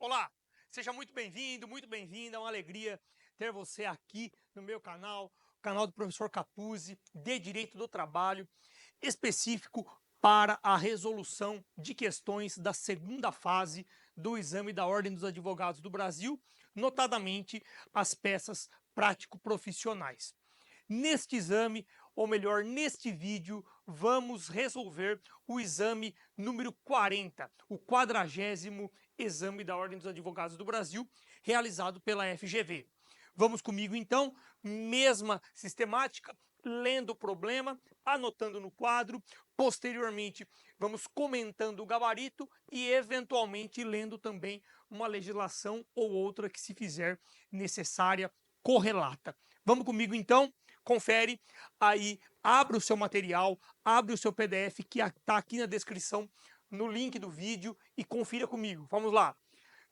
Olá, seja muito bem-vindo, muito bem-vinda. É uma alegria ter você aqui no meu canal, o canal do professor Capuzzi, de Direito do Trabalho, específico para a resolução de questões da segunda fase do exame da Ordem dos Advogados do Brasil, notadamente as peças prático-profissionais. Neste exame, ou melhor, neste vídeo, vamos resolver o exame número 40, o 40º exame da Ordem dos Advogados do Brasil, realizado pela FGV. Vamos comigo então, mesma sistemática, lendo o problema, anotando no quadro, posteriormente vamos comentando o gabarito e eventualmente lendo também uma legislação ou outra que se fizer necessária, correlata. Vamos comigo então? Confere aí, abre o seu material, abre o seu PDF que está aqui na descrição, no link do vídeo e confira comigo. Vamos lá.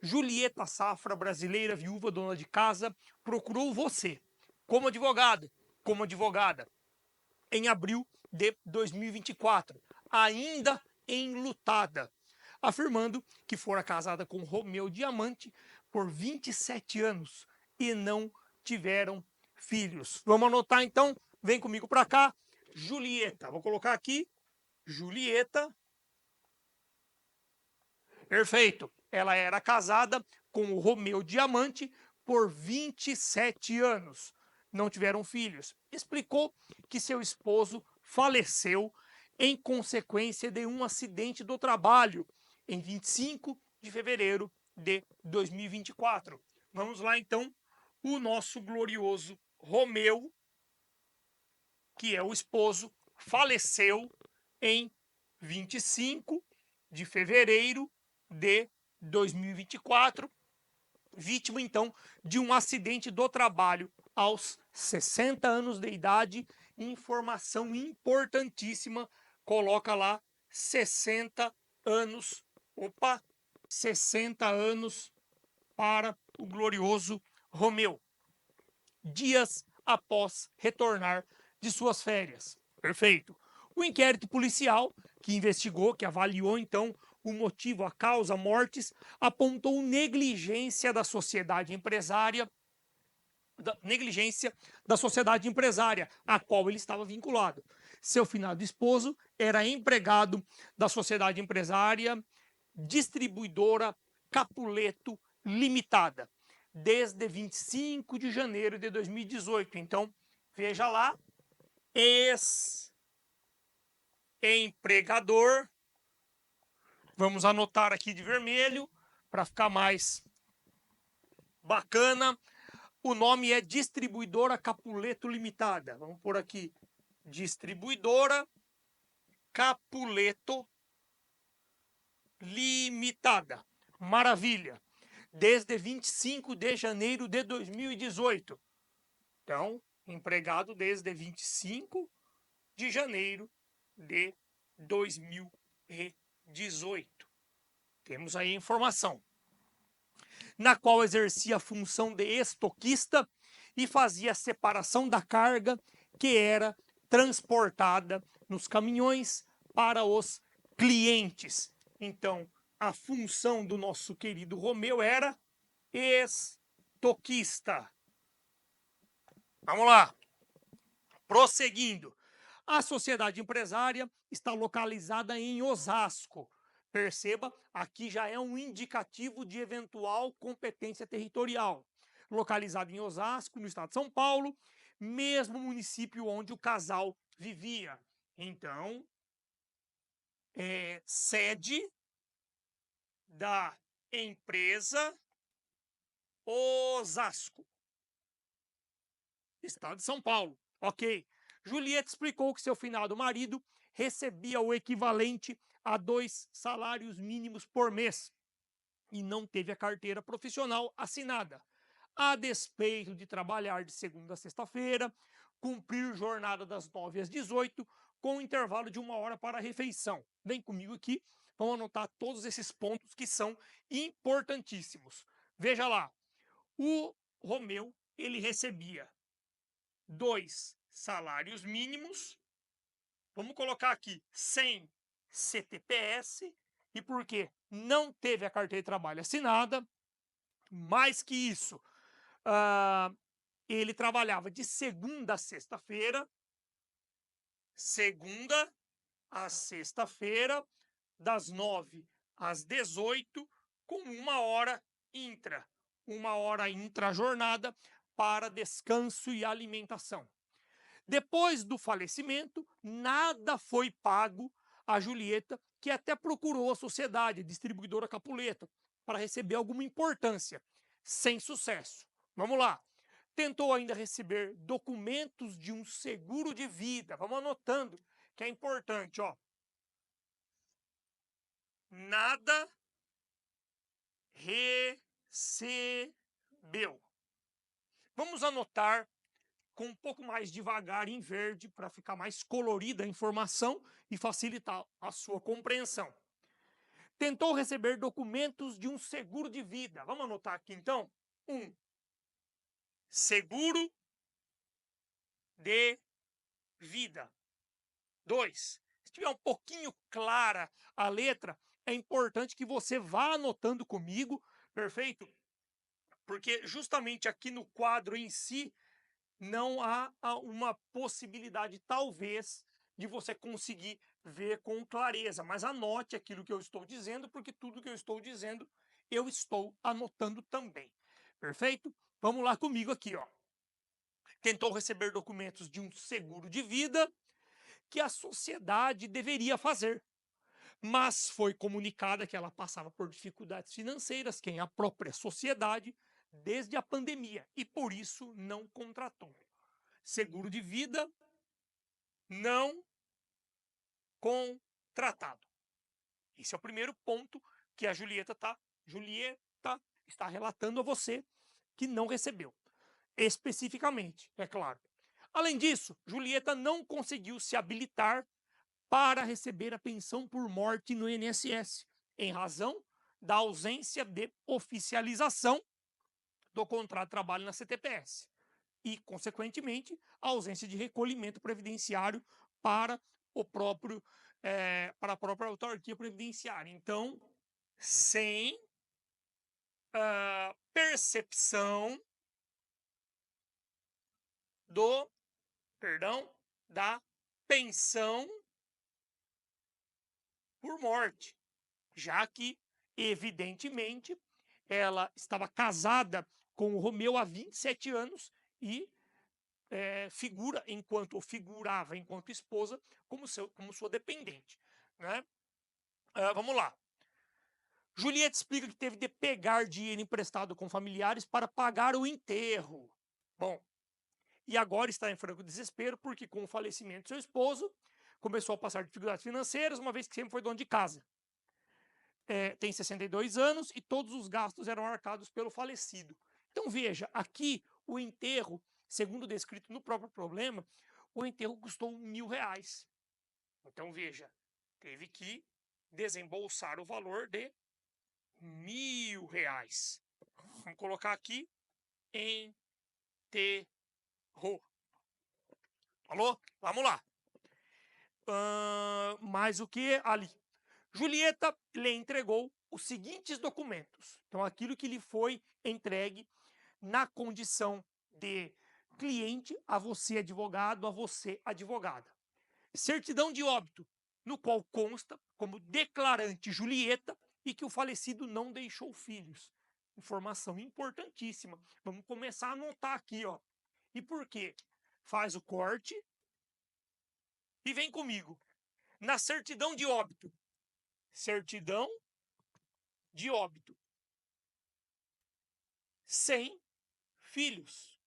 Julieta Safra, brasileira, viúva, dona de casa, procurou você como advogado, como advogada, em abril de 2024, ainda enlutada, afirmando que fora casada com Romeu Diamante por 27 anos e não tiveram filhos. Vamos anotar então? Vem comigo para cá. Julieta, vou colocar aqui. Julieta. Perfeito. Ela era casada com o Romeu Diamante por 27 anos. Não tiveram filhos. Explicou que seu esposo faleceu em consequência de um acidente do trabalho em 25 de fevereiro de 2024. Vamos lá então. O nosso glorioso Romeu, que é o esposo, faleceu em 25 de fevereiro de 2024, vítima então de um acidente do trabalho aos 60 anos de idade. Informação importantíssima, coloca lá 60 anos. Opa, 60 anos para o glorioso Romeu, dias após retornar de suas férias. Perfeito. O inquérito policial, que investigou, que avaliou então o motivo, a causa, mortes, apontou negligência da sociedade empresária, à qual ele estava vinculado. Seu finado esposo era empregado da sociedade empresária Distribuidora Capuleto Limitada, desde 25 de janeiro de 2018. Então, veja lá, ex-empregador. Vamos anotar aqui de vermelho para ficar mais bacana. O nome é Distribuidora Capuleto Limitada. Vamos por aqui, Distribuidora Capuleto Limitada. Maravilha. Desde 25 de janeiro de 2018. Então, empregado desde 25 de janeiro de 2018. Temos aí a informação. Na qual exercia a função de estoquista e fazia a separação da carga que era transportada nos caminhões para os clientes. Então, a função do nosso querido Romeu era estoquista. Vamos lá. Prosseguindo. A sociedade empresária está localizada em Osasco. Perceba, aqui já é um indicativo de eventual competência territorial. Localizada em Osasco, no estado de São Paulo, mesmo município onde o casal vivia. Então, sede da empresa Osasco, estado de São Paulo. Ok. Julieta explicou que seu finado marido recebia o equivalente a 2 salários mínimos por mês e não teve a carteira profissional assinada, a despeito de trabalhar de segunda a sexta-feira, cumprir jornada das 9 às 18, com um intervalo de 1 hora para a refeição. Vem comigo aqui, vamos anotar todos esses pontos que são importantíssimos. Veja lá, o Romeu, ele recebia 2 salários mínimos, vamos colocar aqui, sem CTPS, e porque não teve a carteira de trabalho assinada, Mais que isso, ele trabalhava de segunda a sexta-feira, segunda a sexta-feira, das 9 às 18, com 1 hora intra. 1 hora intra-jornada para descanso e alimentação. Depois do falecimento, nada foi pago a Julieta, que até procurou a sociedade, a distribuidora Capuleta, para receber alguma importância, sem sucesso. Vamos lá. Tentou ainda receber documentos de um seguro de vida. Vamos anotando, que é importante, ó. Nada recebeu. Vamos anotar com um pouco mais devagar em verde para ficar mais colorida a informação e facilitar a sua compreensão. Tentou receber documentos de um seguro de vida. Vamos anotar aqui então. 1. Seguro de vida. 2. Se tiver um pouquinho clara a letra, é importante que você vá anotando comigo, perfeito? Porque justamente aqui no quadro em si, não há uma possibilidade, talvez, de você conseguir ver com clareza. Mas anote aquilo que eu estou dizendo, porque tudo que eu estou dizendo, eu estou anotando também. Perfeito? Vamos lá comigo aqui, ó. Tentou receber documentos de um seguro de vida que a sociedade deveria fazer, mas foi comunicada que ela passava por dificuldades financeiras, quem? A própria sociedade, desde a pandemia, e por isso não contratou. Seguro de vida não contratado. Esse é o primeiro ponto que a Julieta está relatando a você que não recebeu. Especificamente, é claro. Além disso, Julieta não conseguiu se habilitar para receber a pensão por morte no INSS, em razão da ausência de oficialização do contrato de trabalho na CTPS e, consequentemente, a ausência de recolhimento previdenciário para para a própria autarquia previdenciária. Então, sem percepção da pensão por morte, já que, evidentemente, ela estava casada com o Romeu há 27 anos e figurava enquanto esposa como sua dependente. Né? Vamos lá. Julieta explica que teve de pegar dinheiro emprestado com familiares para pagar o enterro. Bom, e agora está em franco desespero porque, com o falecimento de seu esposo, começou a passar dificuldades financeiras, uma vez que sempre foi dono de casa. Tem 62 anos e todos os gastos eram arcados pelo falecido. Então veja, aqui o enterro, segundo descrito no próprio problema, o enterro custou R$1.000. Então veja, teve que desembolsar o valor de R$1.000. Vamos colocar aqui enterro. Alô? Vamos lá. Mais o que ali? Julieta lhe entregou os seguintes documentos. Então, aquilo que lhe foi entregue na condição de cliente, a você advogado, a você advogada. Certidão de óbito, no qual consta como declarante Julieta e que o falecido não deixou filhos. Informação importantíssima. Vamos começar a anotar aqui, ó. E por quê? Faz o corte e vem comigo. Na certidão de óbito, certidão de óbito, sem filhos.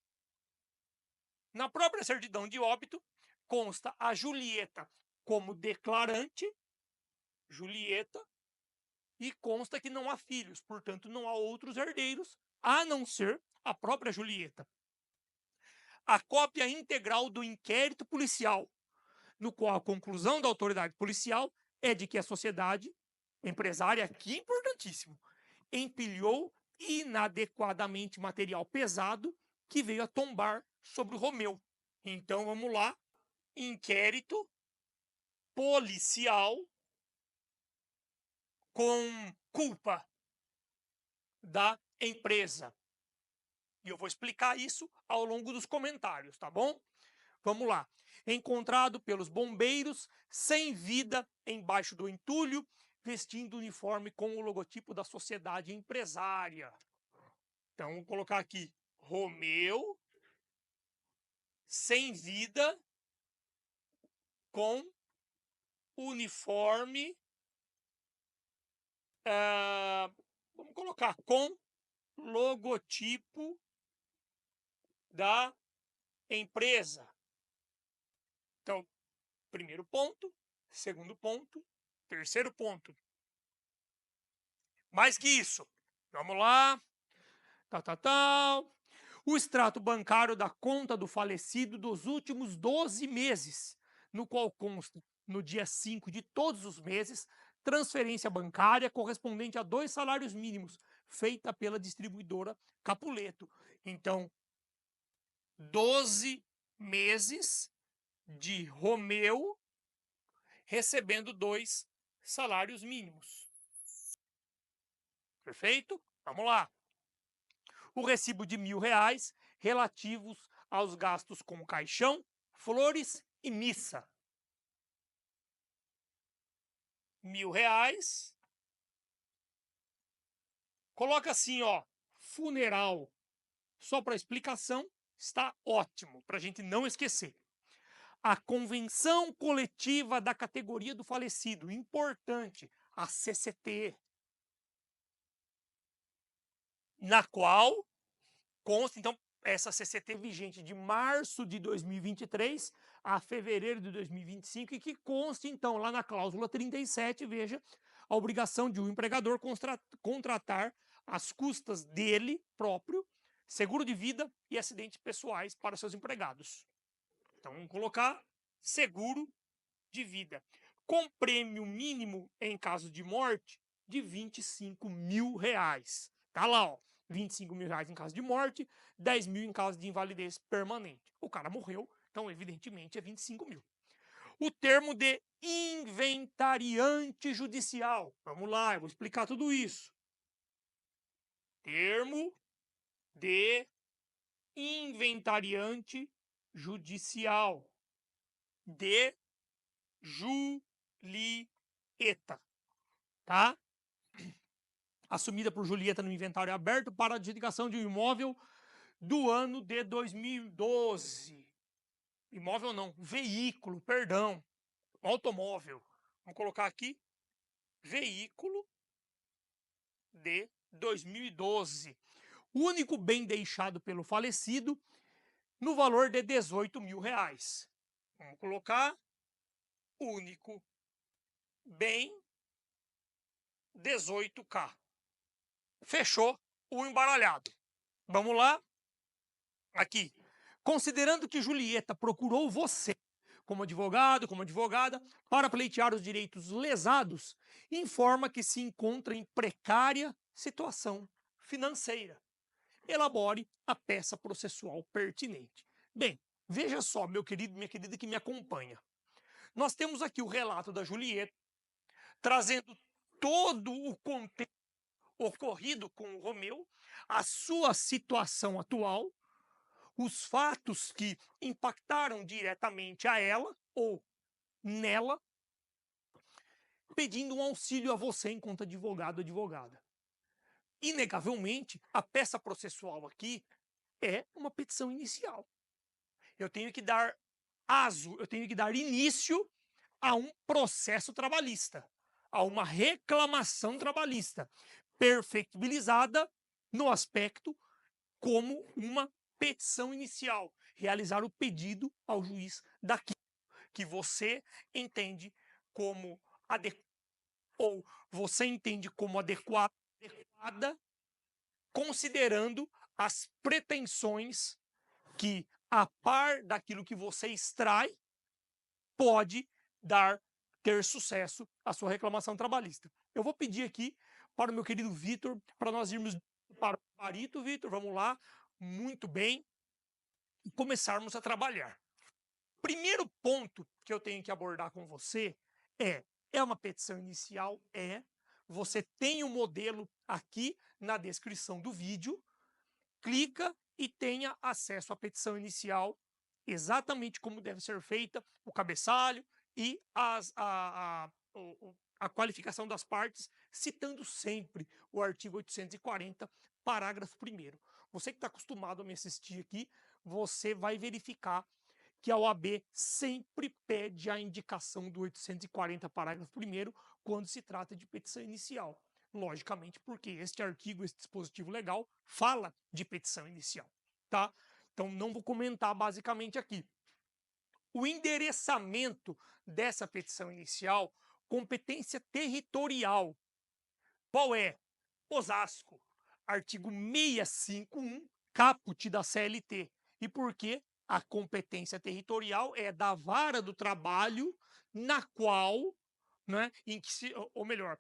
Na própria certidão de óbito, consta a Julieta como declarante, Julieta, e consta que não há filhos, portanto, não há outros herdeiros, a não ser a própria Julieta. A cópia integral do inquérito policial, no qual a conclusão da autoridade policial é de que a sociedade empresária, aqui importantíssimo, empilhou inadequadamente material pesado que veio a tombar sobre o Romeu. Então vamos lá, inquérito policial com culpa da empresa. E eu vou explicar isso ao longo dos comentários, tá bom? Vamos lá. Encontrado pelos bombeiros, sem vida, embaixo do entulho, vestindo uniforme com o logotipo da sociedade empresária. Então, vou colocar aqui, Romeu, sem vida, com uniforme, vamos colocar, com logotipo da empresa. Então, primeiro ponto, segundo ponto, terceiro ponto. Mais que isso, vamos lá, o extrato bancário da conta do falecido dos últimos 12 meses, no qual consta, no dia 5 de todos os meses, transferência bancária correspondente a 2 salários mínimos, feita pela distribuidora Capuleto. Então, 12 meses de Romeu recebendo 2 salários mínimos. Perfeito? Vamos lá. O recibo de R$ 1.000 relativos aos gastos com caixão, flores e missa. R$ 1.000. Coloca assim, ó, funeral. Só para explicação, está ótimo, para a gente não esquecer. A convenção coletiva da categoria do falecido, importante, a CCT, na qual consta, então, essa CCT vigente de março de 2023 a fevereiro de 2025 e que consta, então, lá na cláusula 37, veja, a obrigação de um empregador contratar às custas dele próprio seguro de vida e acidentes pessoais para seus empregados. Então, vamos colocar seguro de vida, com prêmio mínimo em caso de morte de R$ 25.000. Tá lá, ó. R$ 25.000 em caso de morte, 10 mil em caso de invalidez permanente. O cara morreu, então, evidentemente, é 25 mil. O termo de inventariante judicial. Vamos lá, eu vou explicar tudo isso. Termo de inventariante judicial. De Julieta. Tá? Assumida por Julieta no inventário aberto para adjudicação de um imóvel do ano de 2012. Imóvel não, veículo, perdão, automóvel. Vamos colocar aqui, veículo de 2012. O único bem deixado pelo falecido no valor de R$ 18.000. Vamos colocar, único bem, 18K. Fechou o embaralhado. Vamos lá? Aqui. Considerando que Julieta procurou você como advogado, como advogada, para pleitear os direitos lesados, informa que se encontra em precária situação financeira. Elabore a peça processual pertinente. Bem, veja só, meu querido, minha querida que me acompanha. Nós temos aqui o relato da Julieta, trazendo todo o contexto ocorrido com o Romeu, a sua situação atual, os fatos que impactaram diretamente a ela ou nela, pedindo um auxílio a você enquanto advogado ou advogada. Inegavelmente, a peça processual aqui é uma petição inicial. Eu tenho que dar início a um processo trabalhista, a uma reclamação trabalhista, perfectibilizada no aspecto como uma petição inicial, realizar o pedido ao juiz daquilo que você entende como adequado ou você entende como adequada, considerando as pretensões que, a par daquilo que você extrai, pode ter sucesso a sua reclamação trabalhista. Eu vou pedir aqui para o meu querido Vitor, para nós irmos para o gabarito, Vitor, vamos lá, muito bem, e começarmos a trabalhar. Primeiro ponto que eu tenho que abordar com você é uma petição inicial? você tem o modelo aqui na descrição do vídeo, clica e tenha acesso à petição inicial, exatamente como deve ser feita, o cabeçalho e a qualificação das partes, citando sempre o artigo 840, parágrafo 1º. Você que está acostumado a me assistir aqui, você vai verificar que a OAB sempre pede a indicação do 840, parágrafo 1º, quando se trata de petição inicial. Logicamente, porque este artigo, esse dispositivo legal, fala de petição inicial, tá? Então, não vou comentar basicamente aqui. O endereçamento dessa petição inicial, competência territorial, qual é? Osasco, artigo 651, caput da CLT. E por quê? A competência territorial é da vara do trabalho na qual, né, em que se, ou melhor,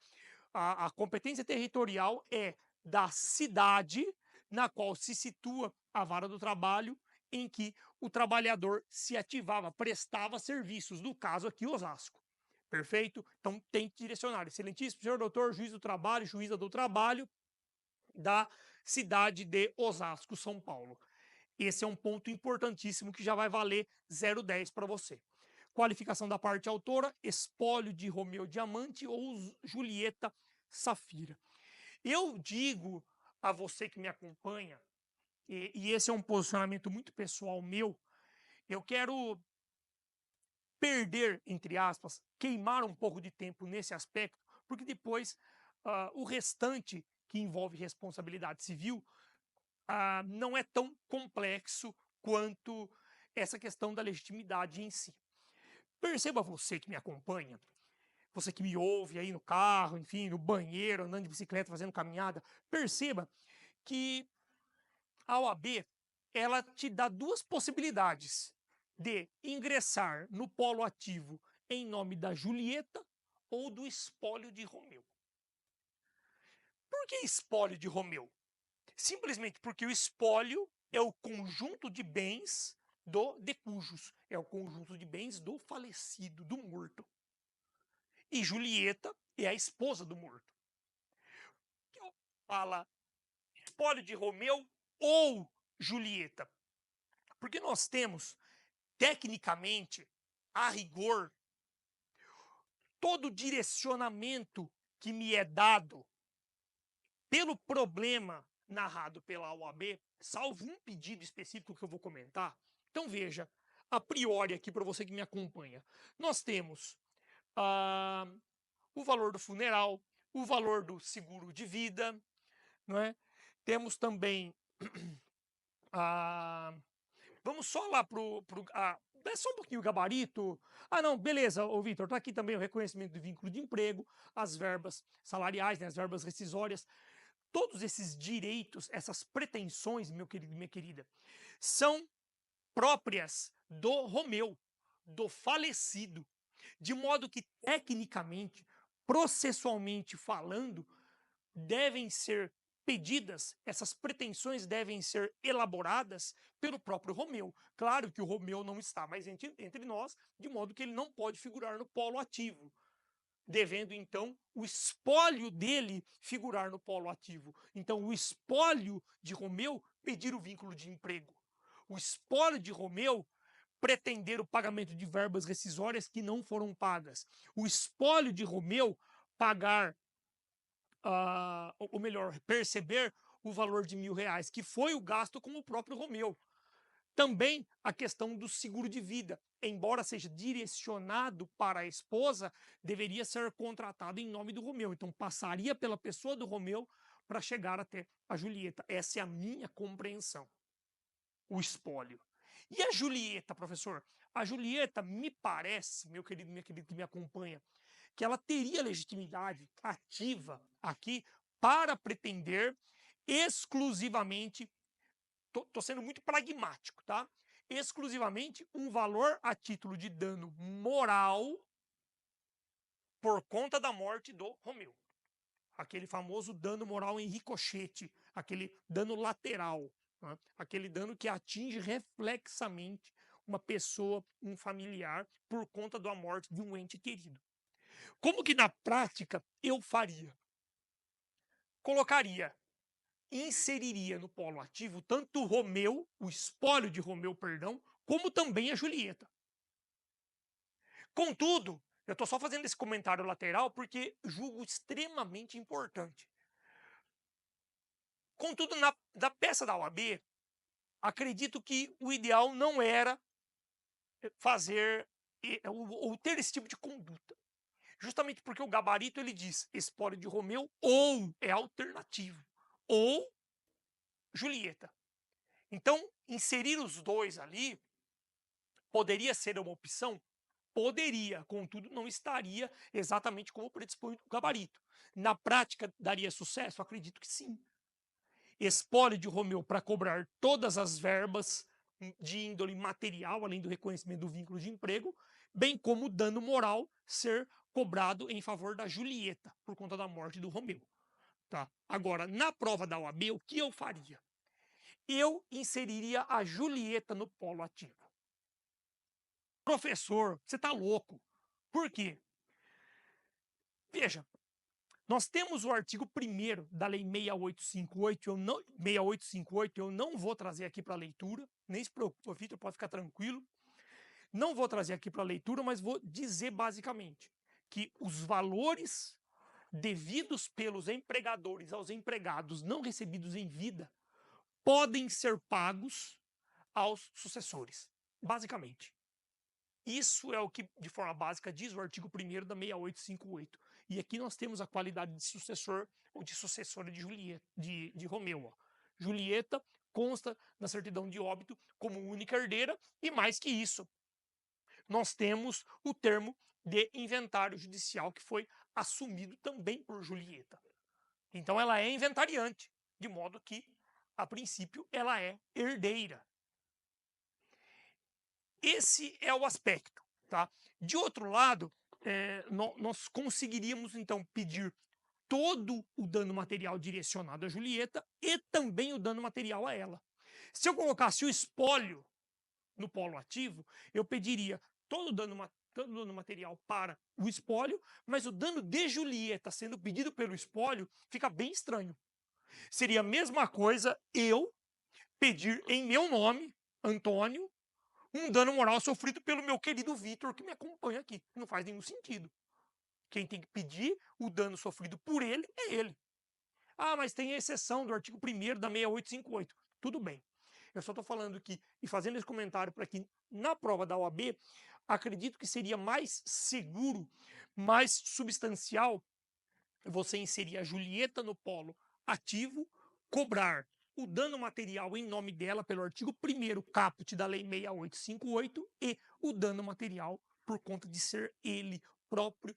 a competência territorial é da cidade na qual se situa a vara do trabalho em que o trabalhador se ativava, prestava serviços, no caso aqui Osasco. Perfeito? Então tem que direcionar. Excelentíssimo senhor doutor, juiz do trabalho, juíza do trabalho da cidade de Osasco, São Paulo. Esse é um ponto importantíssimo que já vai valer 0,10 para você. Qualificação da parte autora, espólio de Romeu Diamante ou Julieta Safira. Eu digo a você que me acompanha, e esse é um posicionamento muito pessoal meu, eu quero perder, entre aspas, queimar um pouco de tempo nesse aspecto, porque depois o restante que envolve responsabilidade civil não é tão complexo quanto essa questão da legitimidade em si. Perceba você que me acompanha, você que me ouve aí no carro, enfim, no banheiro, andando de bicicleta, fazendo caminhada, perceba que a OAB, ela te dá duas possibilidades de ingressar no polo ativo em nome da Julieta ou do espólio de Romeu. Por que espólio de Romeu? Simplesmente porque o espólio é o conjunto de bens do decujus, é o conjunto de bens do falecido, do morto. E Julieta é a esposa do morto. Fala espólio de Romeu ou Julieta. Porque nós temos, tecnicamente, a rigor, todo o direcionamento que me é dado pelo problema narrado pela OAB, salvo um pedido específico que eu vou comentar. Então veja, a priori aqui para você que me acompanha, nós temos o valor do funeral, o valor do seguro de vida, não é? Temos também vamos só lá dá só um pouquinho o gabarito. Não, beleza, ô Vitor, tá aqui também o reconhecimento do vínculo de emprego, as verbas salariais, né, as verbas rescisórias. Todos esses direitos, essas pretensões, meu querido e minha querida, são próprias do Romeu, do falecido, de modo que, tecnicamente, processualmente falando, devem ser pedidas, essas pretensões devem ser elaboradas pelo próprio Romeu. Claro que o Romeu não está mais entre nós, de modo que ele não pode figurar no polo ativo, devendo, então, o espólio dele figurar no polo ativo. Então, o espólio de Romeu pedir o vínculo de emprego. O espólio de Romeu pretender o pagamento de verbas rescisórias que não foram pagas. O espólio de Romeu pagar, ou melhor, perceber o valor de R$ 1.000, que foi o gasto com o próprio Romeu. Também a questão do seguro de vida, embora seja direcionado para a esposa, deveria ser contratado em nome do Romeu. Então passaria pela pessoa do Romeu para chegar até a Julieta. Essa é a minha compreensão. O espólio. E a Julieta, professor? A Julieta, me parece, meu querido, minha querida que me acompanha, que ela teria legitimidade ativa aqui para pretender exclusivamente, tô sendo muito pragmático, tá? Exclusivamente um valor a título de dano moral por conta da morte do Romeu. Aquele famoso dano moral em ricochete, aquele dano lateral, né? Aquele dano que atinge reflexamente uma pessoa, um familiar, por conta da morte de um ente querido. Como que na prática eu faria? inseriria no polo ativo tanto o Romeu, o espólio de Romeu, perdão, como também a Julieta. Contudo, eu estou só fazendo esse comentário lateral porque julgo extremamente importante. Contudo, da peça da OAB, acredito que o ideal não era fazer ou ter esse tipo de conduta. Justamente porque o gabarito ele diz espólio de Romeu ou é alternativo, ou Julieta. Então, inserir os dois ali poderia ser uma opção? Poderia, contudo, não estaria exatamente como predispõe o gabarito. Na prática, daria sucesso? Acredito que sim. Espólio de Romeu para cobrar todas as verbas de índole material, além do reconhecimento do vínculo de emprego, bem como dano moral ser cobrado em favor da Julieta, por conta da morte do Romeu. Tá? Agora, na prova da OAB, o que eu faria? Eu inseriria a Julieta no polo ativo. Professor, você está louco. Por quê? Veja, nós temos o artigo 1º da Lei 6858, eu não vou trazer aqui para leitura, nem se preocupe, Vitor, pode ficar tranquilo. Não vou trazer aqui para leitura, mas vou dizer basicamente que os valores devidos pelos empregadores aos empregados não recebidos em vida podem ser pagos aos sucessores, basicamente. Isso é o que, de forma básica, diz o artigo 1º da 6858. E aqui nós temos a qualidade de sucessor ou de sucessora de Julieta, de Romeu. Ó. Julieta consta na certidão de óbito como única herdeira e, mais que isso, nós temos o termo de inventário judicial que foi assumido também por Julieta. Então ela é inventariante, de modo que, a princípio, ela é herdeira. Esse é o aspecto. Tá? De outro lado, nós conseguiríamos, então, pedir todo o dano material direcionado a Julieta e também o dano material a ela. Se eu colocasse o espólio no polo ativo, eu pediria todo o dano material para o espólio, mas o dano de Julieta sendo pedido pelo espólio fica bem estranho. Seria a mesma coisa eu pedir em meu nome, Antônio, um dano moral sofrido pelo meu querido Vitor, que me acompanha aqui. Não faz nenhum sentido. Quem tem que pedir o dano sofrido por ele é ele. Ah, mas tem a exceção do artigo 1º da 6858. Tudo bem. Eu só estou falando que, e fazendo esse comentário para que, na prova da OAB, acredito que seria mais seguro, mais substancial, você inserir a Julieta no polo ativo, cobrar o dano material em nome dela pelo artigo 1º caput da Lei 6858 e o dano material por conta de ser ele próprio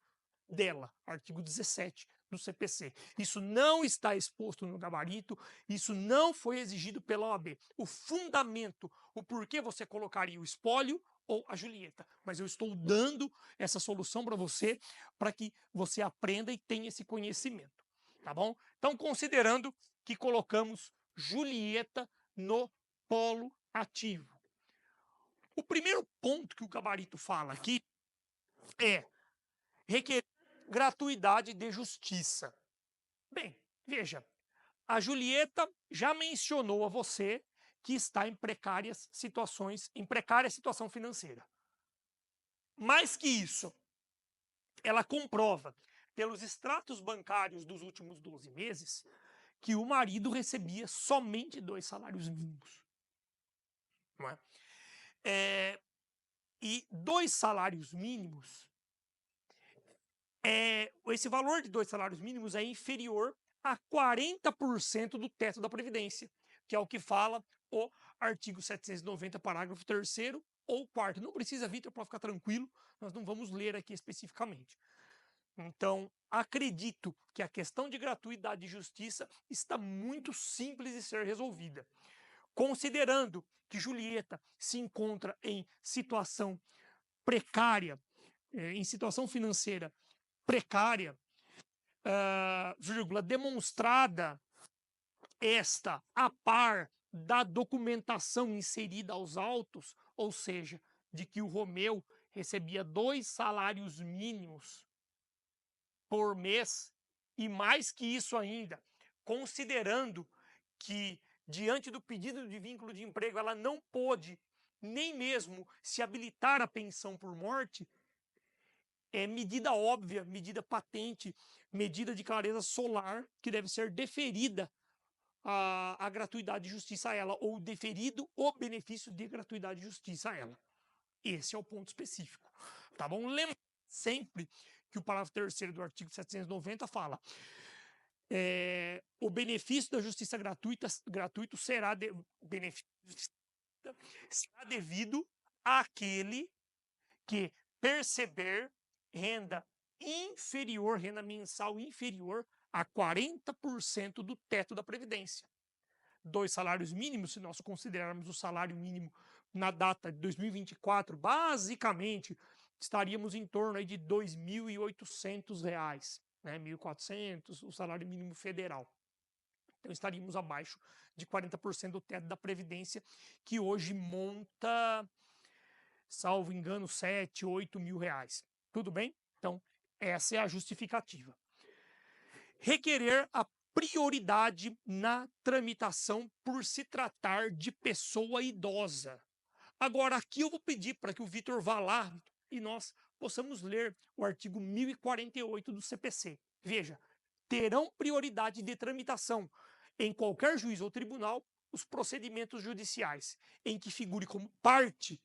dela, artigo 17 do CPC. Isso não está exposto no gabarito, isso não foi exigido pela OAB. O fundamento, o porquê você colocaria o espólio ou a Julieta, mas eu estou dando essa solução para você, para que você aprenda e tenha esse conhecimento, tá bom? Então, considerando que colocamos Julieta no polo ativo. O primeiro ponto que o gabarito fala aqui é requerer gratuidade de justiça. Bem, veja, a Julieta já mencionou a você que está em precária situação financeira. Mais que isso, ela comprova pelos extratos bancários dos últimos 12 meses que o marido recebia somente 2 salários mínimos. Não é? E 2 salários mínimos, esse valor de 2 salários mínimos é inferior a 40% do teto da Previdência, que é o que fala o artigo 790, parágrafo 3º ou 4º. Não precisa, Vitor, para ficar tranquilo, nós não vamos ler aqui especificamente. Então, acredito que a questão de gratuidade e justiça está muito simples de ser resolvida. Considerando que Julieta se encontra em situação precária, em situação financeira precária, demonstrada esta a par da documentação inserida aos autos, ou seja, de que o Romeu recebia 2 salários mínimos por mês, e mais que isso ainda, considerando que, diante do pedido de vínculo de emprego, ela não pôde nem mesmo se habilitar à pensão por morte, é medida óbvia, medida patente, medida de clareza solar, que deve ser deferida a gratuidade de justiça a ela, ou deferido o benefício de gratuidade de justiça a ela. Esse é o ponto específico, tá bom? Lembra sempre que o parágrafo 3º do artigo 790 fala o benefício da justiça gratuito será, será devido àquele que perceber renda inferior, renda mensal inferior a 40% do teto da Previdência. 2 salários mínimos, se nós considerarmos o salário mínimo na data de 2024, basicamente estaríamos em torno aí de R$ 2.800, né? 1.400, o salário mínimo federal. Então estaríamos abaixo de 40% do teto da Previdência, que hoje monta, salvo engano, 7, 8 mil reais. Tudo bem? Então, essa é a justificativa. Requerer a prioridade na tramitação por se tratar de pessoa idosa. Agora, aqui eu vou pedir para que o Vitor vá lá e nós possamos ler o artigo 1048 do CPC. Veja, terão prioridade de tramitação em qualquer juiz ou tribunal os procedimentos judiciais em que figure como parte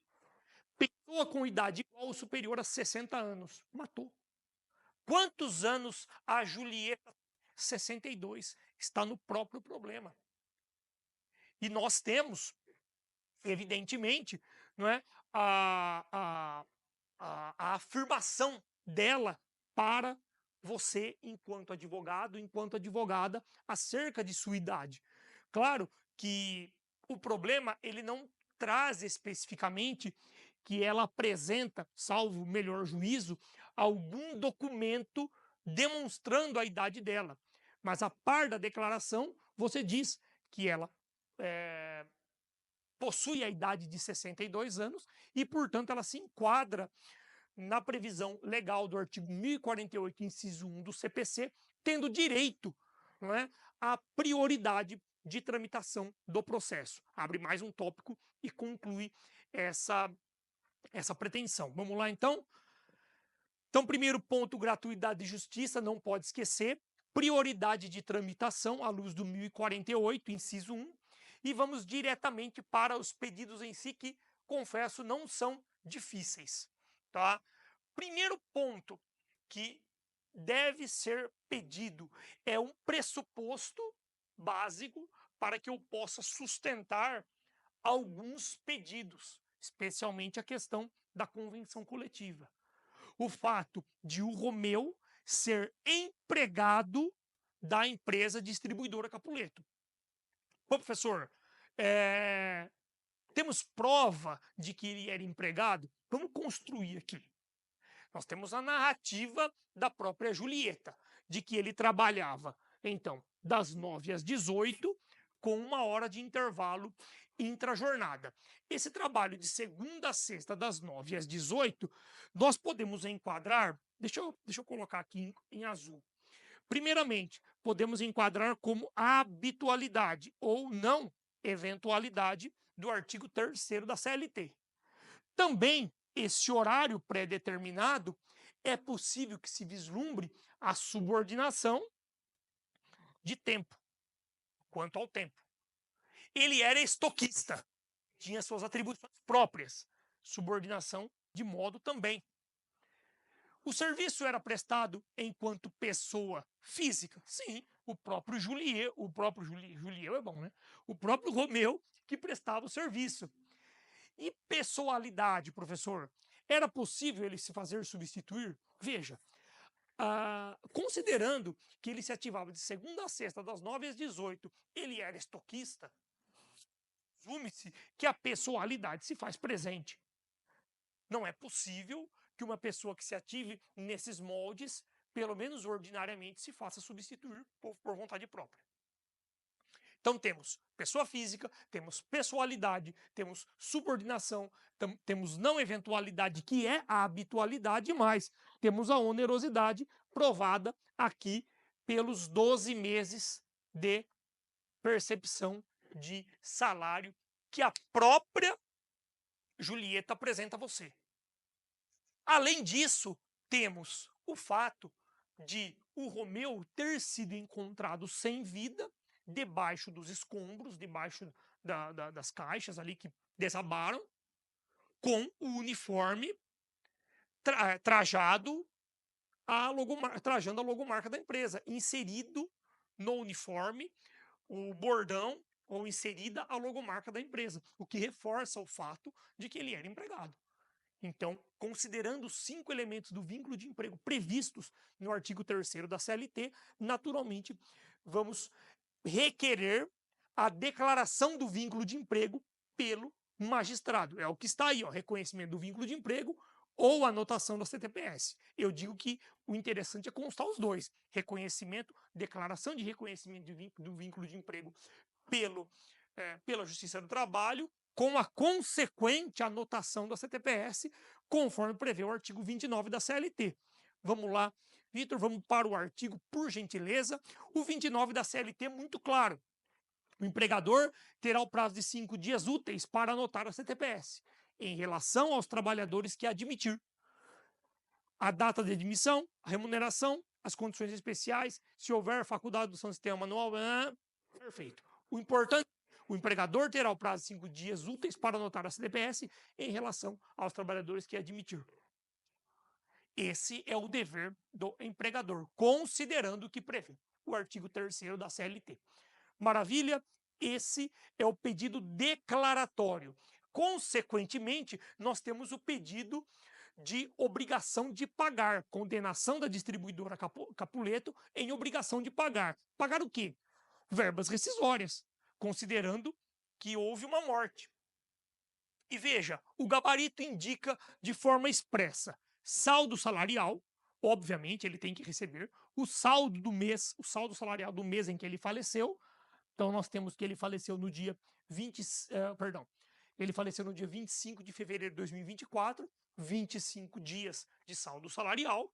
pessoa com idade igual ou superior a 60 anos. Matou. Quantos anos a Julieta? 62. Está no próprio problema. E nós temos, evidentemente, não é, a afirmação dela para você, enquanto advogado, enquanto advogada, acerca de sua idade. Claro que o problema ele não traz especificamente que ela apresenta, salvo melhor juízo, algum documento demonstrando a idade dela. Mas a par da declaração, você diz que ela possui a idade de 62 anos e, portanto, ela se enquadra na previsão legal do artigo 1048, inciso 1 do CPC, tendo direito, não é, à prioridade de tramitação do processo. Abre mais um tópico e conclui essa pretensão. Vamos lá, então? Então, primeiro ponto, gratuidade de justiça, não pode esquecer. Prioridade de tramitação, à luz do 1048, inciso 1. E vamos diretamente para os pedidos em si, que, confesso, não são difíceis. Tá? Primeiro ponto que deve ser pedido é um pressuposto básico para que eu possa sustentar alguns pedidos, especialmente a questão da convenção coletiva. O fato de o Romeu ser empregado da empresa distribuidora Capuleto. Pô, professor, temos prova de que ele era empregado? Vamos construir aqui. Nós temos a narrativa da própria Julieta, de que ele trabalhava, então, das 9 às 18, com 1 hora de intervalo intrajornada. Esse trabalho de segunda a sexta, das 9 às 18, nós podemos enquadrar, deixa eu colocar aqui em azul. Primeiramente, podemos enquadrar como habitualidade ou não eventualidade do artigo 3º da CLT. Também, esse horário pré-determinado, é possível que se vislumbre a subordinação de tempo, quanto ao tempo. Ele era estoquista, tinha suas atribuições próprias, subordinação de modo também. O serviço era prestado enquanto pessoa física? Sim, o próprio Julieu é bom, né? O próprio Romeu que prestava o serviço. E pessoalidade, professor? Era possível ele se fazer substituir? Veja, considerando que ele se ativava de segunda a sexta, das 9 às 18, ele era estoquista, assume-se que a pessoalidade se faz presente. Não é possível que uma pessoa que se ative nesses moldes, pelo menos ordinariamente, se faça substituir por vontade própria. Então temos pessoa física, temos pessoalidade, temos subordinação, temos não eventualidade, que é a habitualidade, mas temos a onerosidade provada aqui pelos 12 meses de percepção de salário que a própria Julieta apresenta a você. Além disso, temos o fato de o Romeu ter sido encontrado sem vida, debaixo dos escombros, debaixo das caixas ali que desabaram, com o uniforme trajando a logomarca da empresa, inserido no uniforme, o bordão ou inserida a logomarca da empresa, o que reforça o fato de que ele era empregado. Então, considerando os 5 elementos do vínculo de emprego previstos no artigo 3º da CLT, naturalmente vamos requerer a declaração do vínculo de emprego pelo magistrado. É o que está aí, ó, reconhecimento do vínculo de emprego ou anotação da CTPS. Eu digo que o interessante é constar os dois. Reconhecimento, declaração de reconhecimento do vínculo de emprego pela Justiça do Trabalho, com a consequente anotação da CTPS, conforme prevê o artigo 29 da CLT. Vamos lá, Vitor, vamos para o artigo, por gentileza. O 29 da CLT é muito claro. O empregador terá o prazo de 5 dias úteis para anotar a CTPS, em relação aos trabalhadores que admitir. A data de admissão, a remuneração, as condições especiais, se houver faculdade do sistema manual, perfeito. O importante, o empregador terá o prazo de 5 dias úteis para anotar a CTPS em relação aos trabalhadores que admitir. Esse é o dever do empregador, considerando o que prevê o artigo 3º da CLT. Maravilha? Esse é o pedido declaratório. Consequentemente, nós temos o pedido de obrigação de pagar, condenação da distribuidora Capuleto em obrigação de pagar. Pagar o quê? Verbas rescisórias, considerando que houve uma morte. E veja, o gabarito indica de forma expressa saldo salarial, obviamente ele tem que receber, o saldo do mês, o saldo salarial do mês em que ele faleceu. Então nós temos que ele faleceu no dia ele faleceu no dia 25 de fevereiro de 2024, 25 dias de saldo salarial.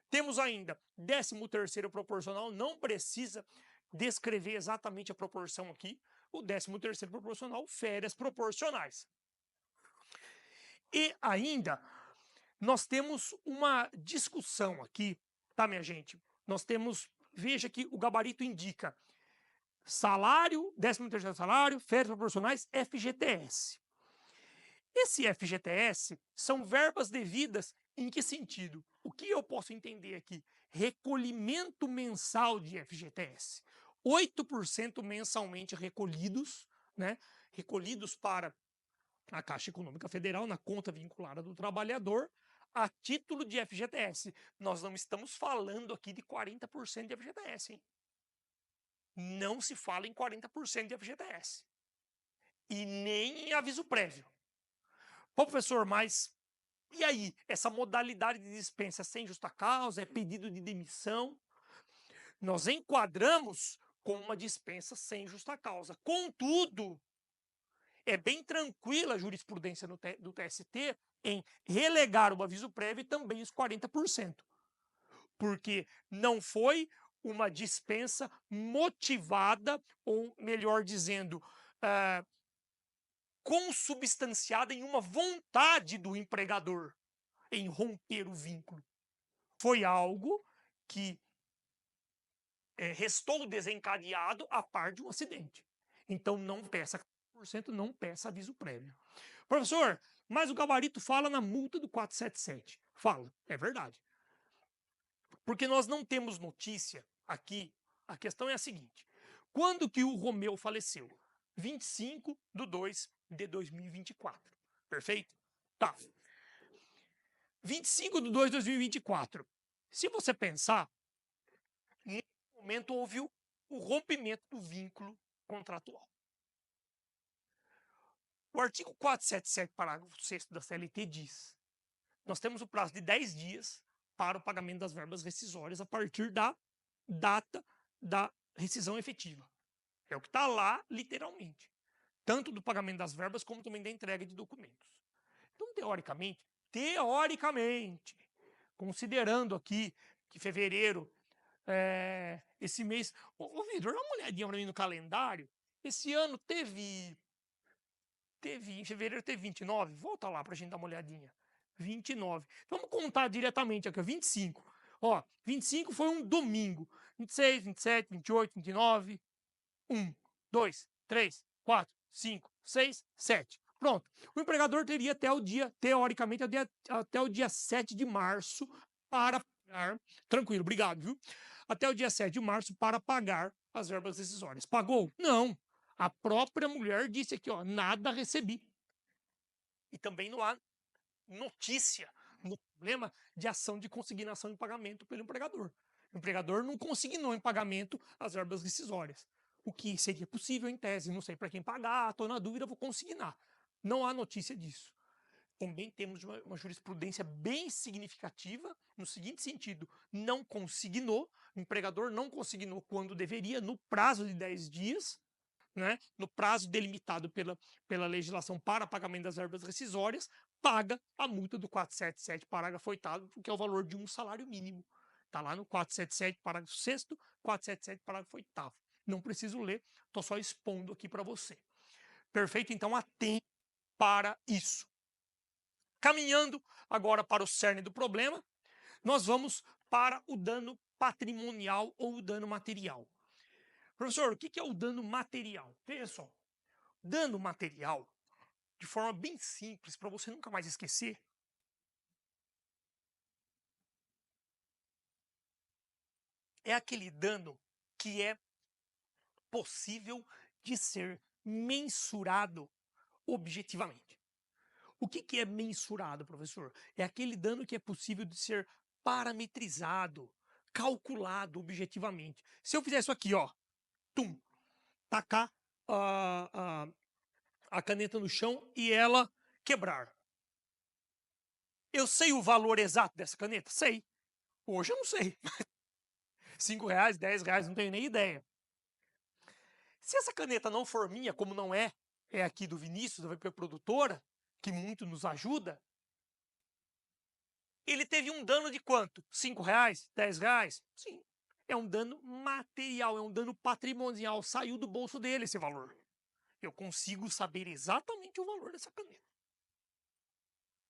Temos ainda 13º proporcional, não precisa descrever exatamente a proporção aqui, o 13º proporcional, férias proporcionais. E ainda nós temos uma discussão aqui, tá, minha gente? Nós temos, veja que o gabarito indica salário, 13º salário, férias proporcionais, FGTS. Esse FGTS são verbas devidas em que sentido? O que eu posso entender aqui? Recolhimento mensal de FGTS. 8% mensalmente recolhidos, né? Recolhidos para a Caixa Econômica Federal, na conta vinculada do trabalhador, a título de FGTS. Nós não estamos falando aqui de 40% de FGTS, hein? Não se fala em 40% de FGTS. E nem em aviso prévio. Pô, professor, mas e aí? Essa modalidade de dispensa sem justa causa, é pedido de demissão? Nós enquadramos com uma dispensa sem justa causa. Contudo, é bem tranquila a jurisprudência do TST em relegar o aviso prévio e também os 40%. Porque não foi uma dispensa motivada, ou melhor dizendo, consubstanciada em uma vontade do empregador em romper o vínculo. Foi algo que restou desencadeado a par de um acidente. Então não peça 40%, não peça aviso prévio. Professor, mas o gabarito fala na multa do 477. Fala, é verdade. Porque nós não temos notícia aqui. A questão é a seguinte: quando que o Romeu faleceu? 25/2/2024. Perfeito? Tá. 25/2/2024. Se você pensar, nesse momento houve o rompimento do vínculo contratual. O artigo 477, parágrafo 6º da CLT diz: nós temos o prazo de 10 dias para o pagamento das verbas rescisórias a partir da data da rescisão efetiva. É o que está lá, literalmente. Tanto do pagamento das verbas, como também da entrega de documentos. Então, teoricamente, considerando aqui que fevereiro esse mês... Ô, Vitor, dá uma olhadinha para mim no calendário. Esse ano teve... Em fevereiro teve 29. Volta lá para a gente dar uma olhadinha. 29. Vamos contar diretamente aqui, ó, 25. Ó, 25 foi um domingo. 26, 27, 28, 29. 1, 2, 3, 4, 5, 6, 7. Pronto. O empregador teria até o dia, teoricamente, até o dia 7 de março para pagar. Tranquilo, obrigado, viu? Até o dia 7 de março para pagar as verbas rescisórias. Pagou? Não. A própria mulher disse aqui, ó, nada recebi. E também não há notícia no problema de ação de consignação em pagamento pelo empregador. O empregador não consignou em pagamento as verbas rescisórias. O que seria possível em tese, não sei para quem pagar, estou na dúvida, vou consignar. Não há notícia disso. Também temos uma jurisprudência bem significativa, no seguinte sentido: não consignou, o empregador não consignou quando deveria, no prazo de 10 dias, né, no prazo delimitado pela legislação para pagamento das verbas rescisórias, paga a multa do 477, parágrafo 8º, que é o valor de um salário mínimo. Está lá no 477, parágrafo 6º, 477, parágrafo 8º. Não preciso ler, estou só expondo aqui para você. Perfeito? Então, atente para isso. Caminhando agora para o cerne do problema, nós vamos para o dano patrimonial ou o dano material. Professor, o que é o dano material? Veja só, dano material, de forma bem simples, para você nunca mais esquecer, é aquele dano que é possível de ser mensurado objetivamente. O que é mensurado, professor? É aquele dano que é possível de ser parametrizado, calculado objetivamente. Se eu fizer isso aqui, ó, tum, tacar a caneta no chão e ela quebrar. Eu sei o valor exato dessa caneta? Sei. Hoje eu não sei. 5 reais, 10 reais, não tenho nem ideia. Se essa caneta não for minha, como não é aqui do Vinícius, da VP Produtora, que muito nos ajuda, ele teve um dano de quanto? 5 reais? 10 reais? Sim. É um dano material, é um dano patrimonial. Saiu do bolso dele esse valor. Eu consigo saber exatamente o valor dessa caneta.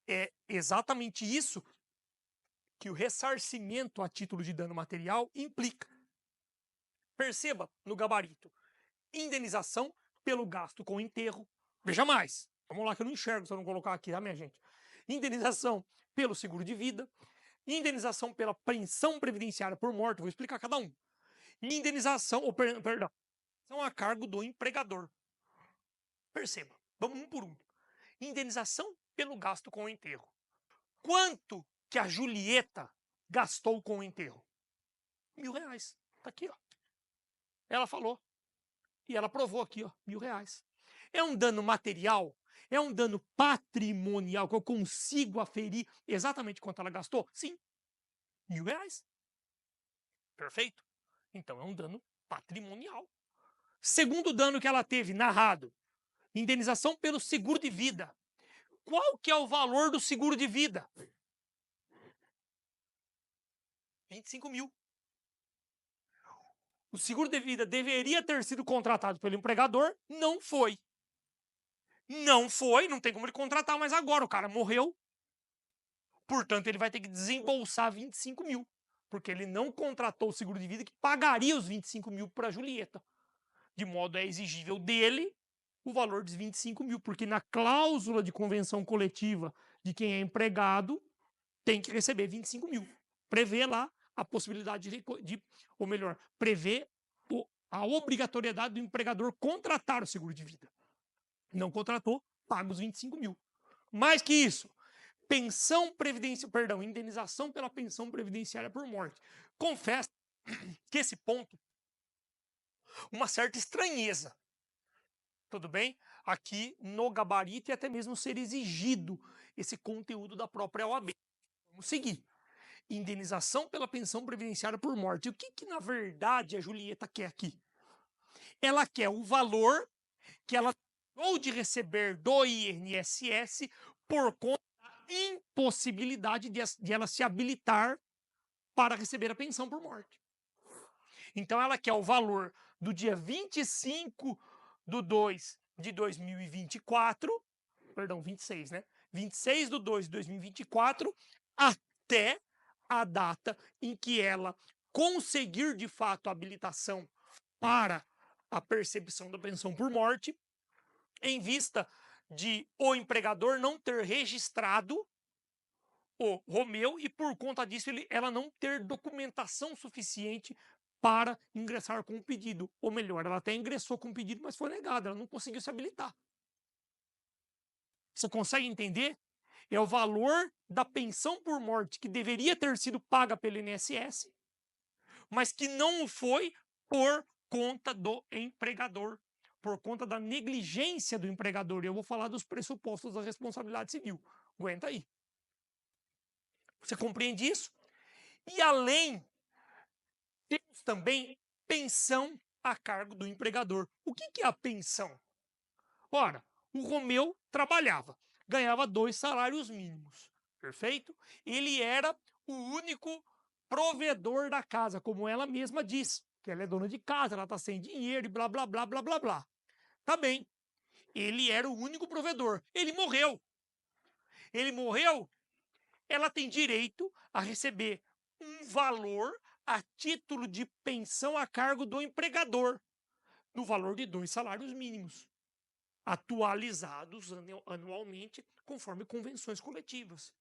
É exatamente isso que o ressarcimento a título de dano material implica. Perceba no gabarito: indenização pelo gasto com enterro. Veja mais. Vamos lá que eu não enxergo se eu não colocar aqui, tá, minha gente? Indenização pelo seguro de vida. Indenização pela pensão previdenciária por morte. Vou explicar cada um. Indenização, perdão, são a cargo do empregador. Perceba. Vamos um por um. Indenização pelo gasto com o enterro. Quanto que a Julieta gastou com o enterro? R$1.000. Tá aqui, ó. Ela falou. E ela provou aqui, ó, R$1.000. É um dano material? É um dano patrimonial que eu consigo aferir exatamente quanto ela gastou? Sim. R$1.000. Perfeito? Então é um dano patrimonial. Segundo dano que ela teve, narrado: indenização pelo seguro de vida. Qual que é o valor do seguro de vida? 25 mil. O seguro de vida deveria ter sido contratado pelo empregador, não foi. Não foi, não tem como ele contratar, mas agora o cara morreu. Portanto, ele vai ter que desembolsar 25 mil. Porque ele não contratou o seguro de vida que pagaria os 25 mil para a Julieta. De modo é exigível dele o valor de 25 mil. Porque na cláusula de convenção coletiva de quem é empregado, tem que receber 25 mil. Prevê lá a possibilidade ou melhor, prevê a obrigatoriedade do empregador contratar o seguro de vida. Não contratou, paga os 25 mil. Mais que isso, indenização pela pensão previdenciária por morte. Confesso que esse ponto, uma certa estranheza. Tudo bem? Aqui no gabarito e até mesmo ser exigido esse conteúdo da própria OAB. Vamos seguir. Indenização pela pensão previdenciária por morte. O que na verdade a Julieta quer aqui? Ela quer o valor que ela deixou de receber do INSS por conta da impossibilidade de ela se habilitar para receber a pensão por morte. Então, ela quer o valor do dia 25/2/2024, perdão, 26, né? 26/2/2024, até a data em que ela conseguir, de fato, a habilitação para a percepção da pensão por morte, em vista de o empregador não ter registrado o Romeu e, por conta disso, ela não ter documentação suficiente para ingressar com o pedido. Ou melhor, ela até ingressou com o pedido, mas foi negada, ela não conseguiu se habilitar. Você consegue entender? É o valor da pensão por morte que deveria ter sido paga pelo INSS, mas que não foi por conta do empregador, por conta da negligência do empregador. E eu vou falar dos pressupostos da responsabilidade civil. Aguenta aí. Você compreende isso? E além, temos também pensão a cargo do empregador. O que é a pensão? Ora, o Romeu trabalhava, ganhava 2 salários mínimos, perfeito? Ele era o único provedor da casa, como ela mesma diz, que ela é dona de casa, ela está sem dinheiro e blá, blá, blá, blá, blá, blá. Tá bem, ele era o único provedor. Ele morreu. Ele morreu, ela tem direito a receber um valor a título de pensão a cargo do empregador, no valor de 2 salários mínimos, atualizados anualmente, conforme convenções coletivas.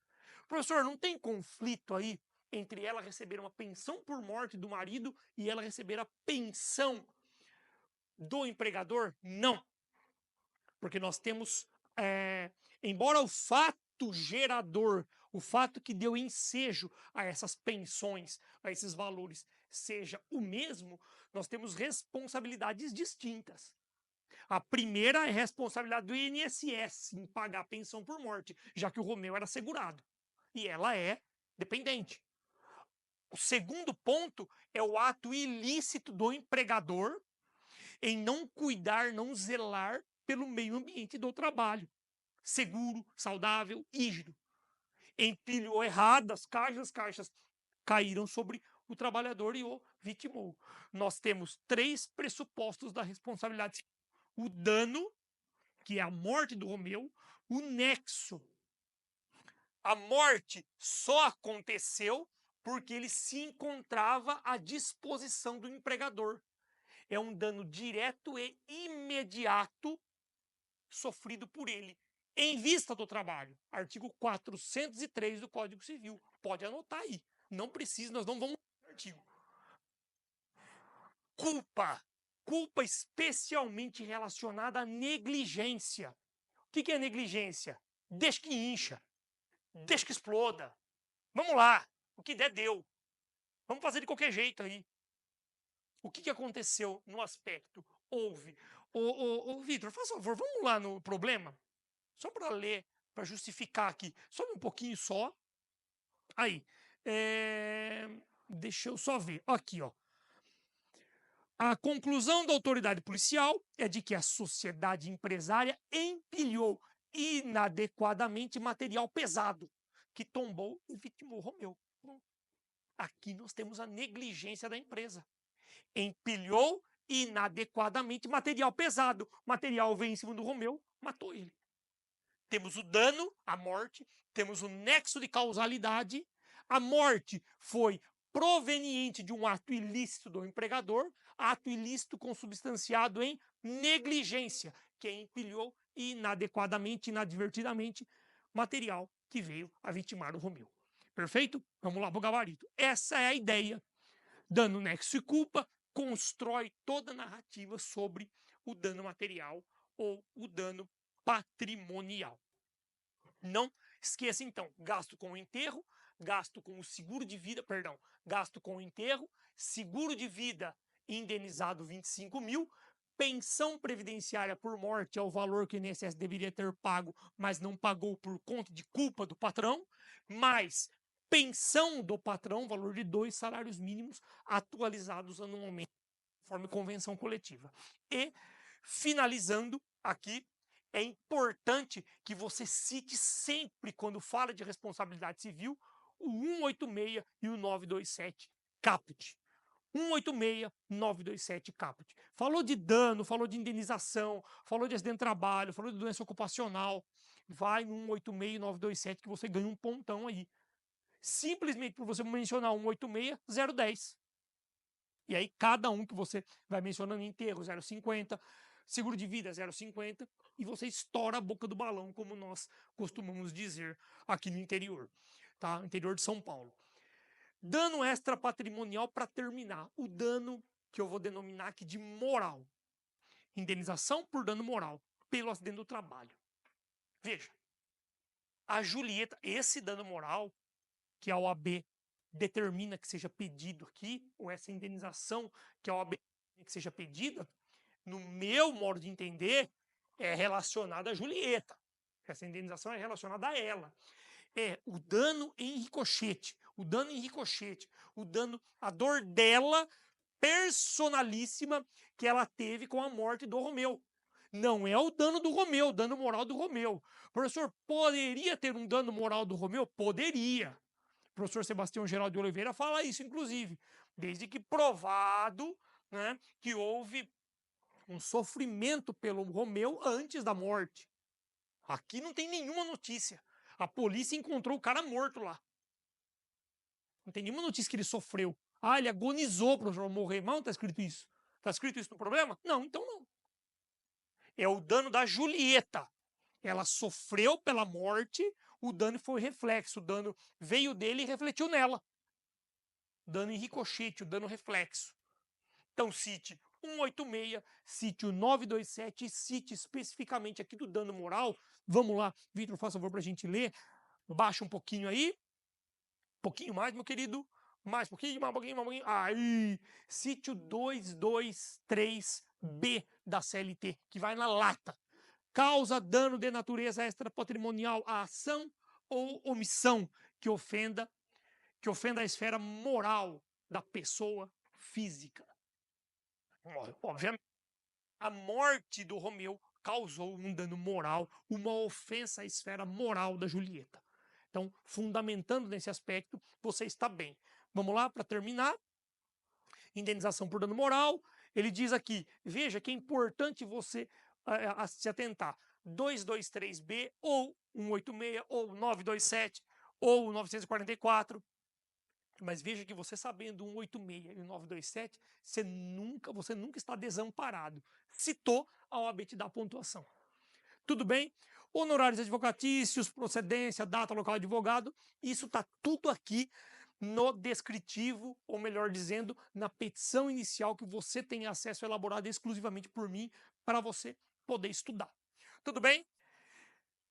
Professor, não tem conflito aí entre ela receber uma pensão por morte do marido e ela receber a pensão do empregador? Não. Porque nós temos, embora o fato gerador, o fato que deu ensejo a essas pensões, a esses valores, seja o mesmo, nós temos responsabilidades distintas. A primeira é a responsabilidade do INSS em pagar a pensão por morte, já que o Romeu era segurado e ela é dependente. O segundo ponto é o ato ilícito do empregador em não cuidar, não zelar pelo meio ambiente do trabalho, seguro, saudável, rígido. Empilhou erradas caixas, as caixas caíram sobre o trabalhador e o vitimou. Nós temos 3 pressupostos da responsabilidade: o dano, que é a morte do Romeu, o nexo. A morte só aconteceu porque ele se encontrava à disposição do empregador. É um dano direto e imediato sofrido por ele, em vista do trabalho. Artigo 403 do Código Civil. Pode anotar aí. Não precisa, nós não vamos no artigo. Culpa. Culpa especialmente relacionada à negligência. O que é negligência? Deixa que incha. Deixa que exploda. Vamos lá. O que der, deu. Vamos fazer de qualquer jeito aí. O que aconteceu no aspecto? Houve. Vitor, faz favor, vamos lá no problema? Só para ler, para justificar aqui. Só um pouquinho só. Aí. Deixa eu só ver. Aqui, ó. A conclusão da autoridade policial é de que a sociedade empresária empilhou inadequadamente material pesado, que tombou e vitimou Romeu. Aqui nós temos a negligência da empresa. Empilhou inadequadamente material pesado. Material veio em cima do Romeu, matou ele. Temos o dano, a morte, temos o nexo de causalidade. A morte foi proveniente de um ato ilícito do empregador, ato ilícito consubstanciado em negligência, que empilhou inadequadamente, inadvertidamente, material que veio a vitimar o Romeu. Perfeito? Vamos lá para o gabarito. Essa é a ideia. Dano, nexo e culpa constrói toda a narrativa sobre o dano material ou o dano patrimonial. Não esqueça, então, gasto com o enterro, gasto com o seguro de vida, perdão, gasto com o enterro, seguro de vida indenizado 25 mil, pensão previdenciária por morte é o valor que o INSS deveria ter pago, mas não pagou por conta de culpa do patrão, mais pensão do patrão, valor de 2 salários mínimos atualizados anualmente, conforme convenção coletiva. E, finalizando aqui, é importante que você cite sempre, quando fala de responsabilidade civil, o 186 e o 927, caput. 186-927 caput. Falou de dano, falou de indenização, falou de acidente de trabalho, falou de doença ocupacional. Vai no 186-927 que você ganha um pontão aí. Simplesmente por você mencionar 186, 010. E aí cada um que você vai mencionando, enterro 0,50, seguro de vida 0,50, e você estoura a boca do balão, como nós costumamos dizer aqui no interior, tá? Interior de São Paulo. Dano extra patrimonial para terminar. O dano que eu vou denominar aqui de moral. Indenização por dano moral pelo acidente do trabalho. Veja, a Julieta, esse dano moral que a OAB determina que seja pedido aqui, ou essa indenização que a OAB que seja pedida, no meu modo de entender, é relacionada a Julieta. Essa indenização é relacionada a ela. É o dano em ricochete, o dano em ricochete, o dano, a dor dela personalíssima que ela teve com a morte do Romeu. Não é o dano do Romeu, o dano moral do Romeu. Professor, poderia ter um dano moral do Romeu? Poderia. O professor Sebastião Geraldo de Oliveira fala isso, inclusive, desde que provado, né, que houve um sofrimento pelo Romeu antes da morte. Aqui não tem nenhuma notícia. A polícia encontrou o cara morto lá. Não tem nenhuma notícia que ele sofreu. Ah, ele agonizou para morrer. Mas não está escrito isso. Está escrito isso no problema? Não, então não. É o dano da Julieta. Ela sofreu pela morte, o dano foi reflexo. O dano veio dele e refletiu nela. Dano em ricochete, o dano reflexo. Então cite 186, cite o 927 e cite especificamente aqui do dano moral. Vamos lá, Vitor, faça favor para a gente ler. Baixa um pouquinho aí. Um pouquinho mais, meu querido. Mais um pouquinho, mais um pouquinho, mais um pouquinho. Aí, cite o 223B da CLT, que vai na lata. Causa dano de natureza extrapatrimonial à ação ou omissão que ofenda a esfera moral da pessoa física. Obviamente, a morte do Romeu causou um dano moral, uma ofensa à esfera moral da Julieta. Então, fundamentando nesse aspecto, você está bem. Vamos lá, para terminar. Indenização por dano moral. Ele diz aqui, veja que é importante você se atentar. 223B ou 186 ou 927 ou 944. Mas veja que você sabendo 186 e 927, você nunca está desamparado. Citou, a OAB te dá a pontuação. Tudo bem? Honorários advocatícios, procedência, data, local advogado, isso está tudo aqui no descritivo, ou melhor dizendo, na petição inicial que você tem acesso elaborada exclusivamente por mim para você poder estudar. Tudo bem?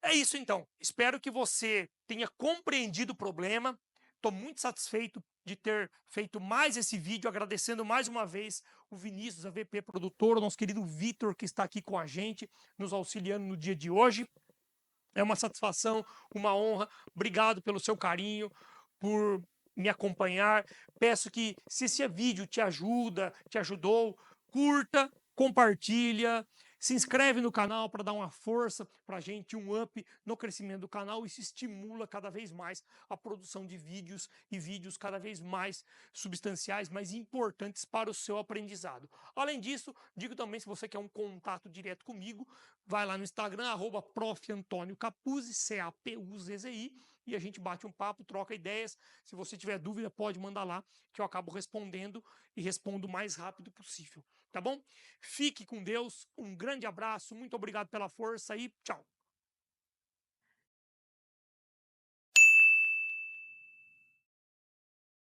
É isso então. Espero que você tenha compreendido o problema. Estou muito satisfeito de ter feito mais esse vídeo, agradecendo mais uma vez o Vinícius, a VP produtor, o nosso querido Vitor, que está aqui com a gente, nos auxiliando no dia de hoje. É uma satisfação, uma honra. Obrigado pelo seu carinho, por me acompanhar. Peço que, se esse vídeo te ajudou, curta, compartilha, se inscreve no canal para dar uma força para a gente, um up no crescimento do canal. Isso estimula cada vez mais a produção de vídeos e vídeos cada vez mais substanciais, mais importantes para o seu aprendizado. Além disso, digo também, se você quer um contato direto comigo, vai lá no Instagram, @prof.antônio.capuzzi, CAPUZZI, e a gente bate um papo, troca ideias. Se você tiver dúvida, pode mandar lá, que eu acabo respondendo e respondo o mais rápido possível. Tá bom? Fique com Deus, um grande abraço, muito obrigado pela força e tchau!